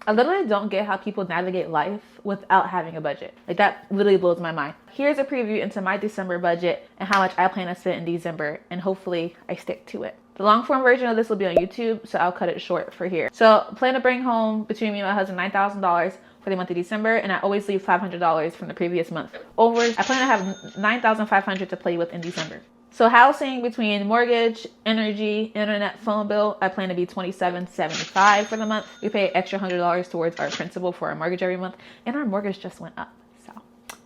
I literally don't get how people navigate life without having a budget. Like, that literally blows my mind. Here's a preview into my December budget and how much I plan to spend in December, and hopefully I stick to it. The long form version of this will be on YouTube, so I'll cut it short for here. So plan to bring home between me and my husband $9,000 for the month of December, and I always leave $500 from the previous month. I plan to have $9,500 to play with in December. So housing, between mortgage, energy, internet, phone bill, I plan to be $27.75 for the month. We pay extra $100 towards our principal for our mortgage every month, and our mortgage just went up, so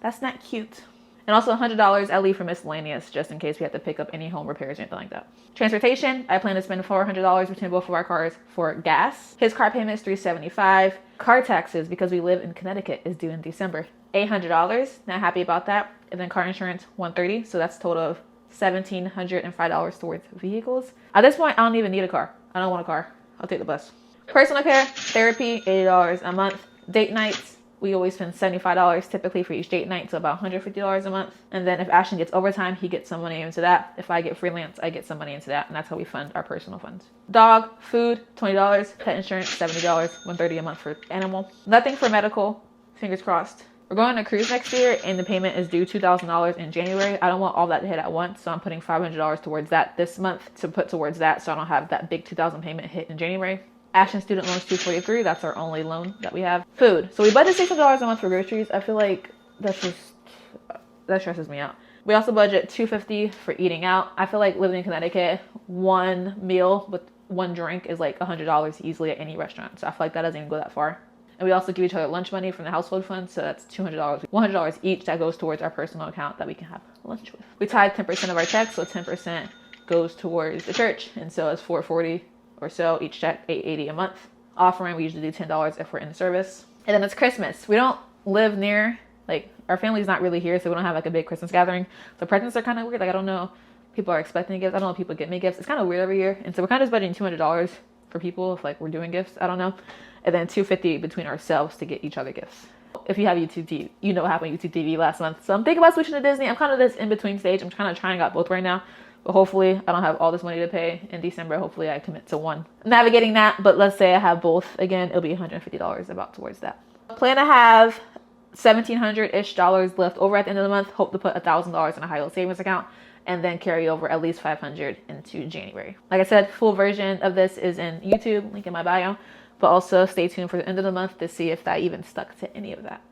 that's not cute. And also $100 I leave for miscellaneous, just in case we have to pick up any home repairs or anything like that. Transportation, I plan to spend $400 between both of our cars for gas. His car payment is $375. Car taxes, because we live in Connecticut, is due in December. $800, not happy about that. And then car insurance, $130, so that's a total of $1,705 towards vehicles. At this point, I don't even need a car. I don't want a car. I'll take the bus. Personal care, therapy, $80 a month. Date nights, we always spend $75 typically for each date night, so about $150 a month. And then if Ashton gets overtime, he gets some money into that. If I get freelance, I get some money into that, and that's how we fund our personal funds. Dog, food, $20. Pet insurance, $70, $130 a month for animal. Nothing for medical, fingers crossed. We're going on a cruise next year, and the payment is due $2,000 in January. I don't want all that to hit at once, so I'm putting $500 towards that this month to put towards that, so I don't have that big $2,000 payment hit in January. Ashton student loan is $243. That's our only loan that we have. Food. So we budget $600 a month for groceries. I feel like that stresses me out. We also budget $250 for eating out. I feel like living in Connecticut, one meal with one drink is like $100 easily at any restaurant. So I feel like that doesn't even go that far. And we also give each other lunch money from the household fund, so that's $200, $100 each that goes towards our personal account that we can have lunch with. We tithe 10% of our checks, so 10% goes towards the church, and so it's $440 or so each check, $880 a month. Offering, we usually do $10 if we're in service. And then it's Christmas. We don't live near, like, our family's not really here, so we don't have like a big Christmas gathering. So presents are kind of weird. Like, I don't know, people are expecting gifts. I don't know if people get me gifts. It's kind of weird every year, and so we're kind of just budgeting $200 for people if like we're doing gifts. I don't know. And then $250 between ourselves to get each other gifts. If you have YouTube TV, you know what happened with YouTube TV last month. So I'm thinking about switching to Disney. I'm kind of this in-between stage. I'm kind of trying out both right now. But hopefully I don't have all this money to pay in December. Hopefully I commit to one. I'm navigating that, but let's say I have both. Again, it'll be $150 about towards that. Plan to have $1,700-ish left over at the end of the month. Hope to put $1,000 in a high-yield savings account and then carry over at least $500 into January. Like I said, full version of this is in YouTube, link in my bio. But also stay tuned for the end of the month to see if that even stuck to any of that.